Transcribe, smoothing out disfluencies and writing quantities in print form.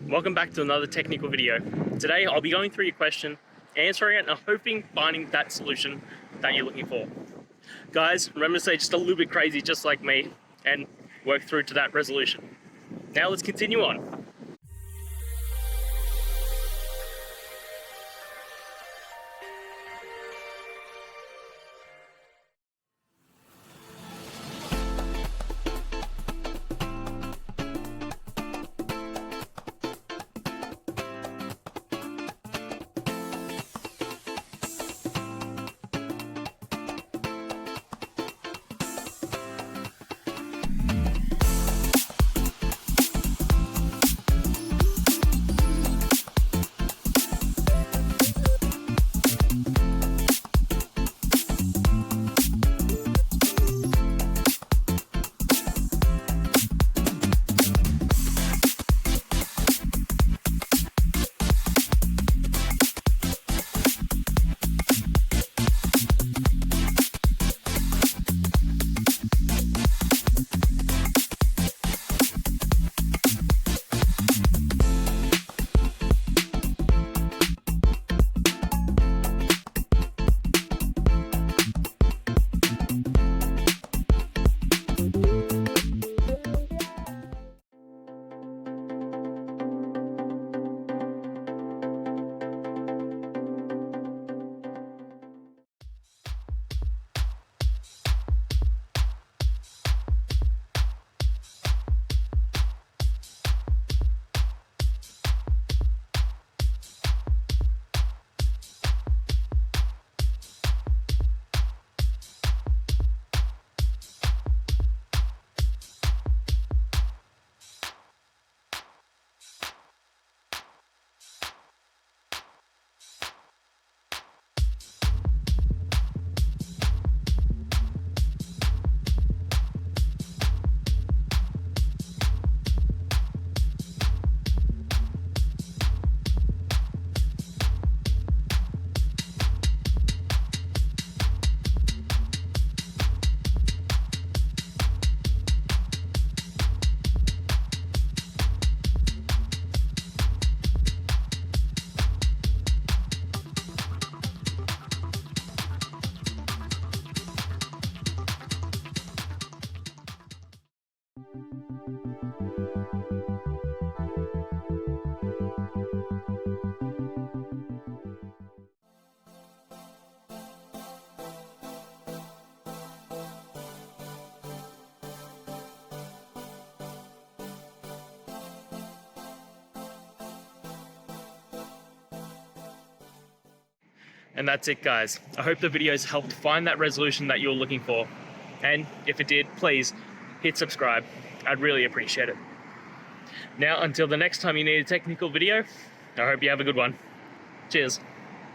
welcome back to another technical video. Today I'll be going through your question, answering it, and hoping finding that solution that you're looking for. Guys, remember to stay just a little bit crazy just like me and work through to that resolution. Now let's continue on. And that's it, guys. I hope the videos helped find that resolution that you're looking for. And if it did, please hit subscribe. I'd really appreciate it. Now, until the next time you need a technical video, I hope you have a good one. Cheers.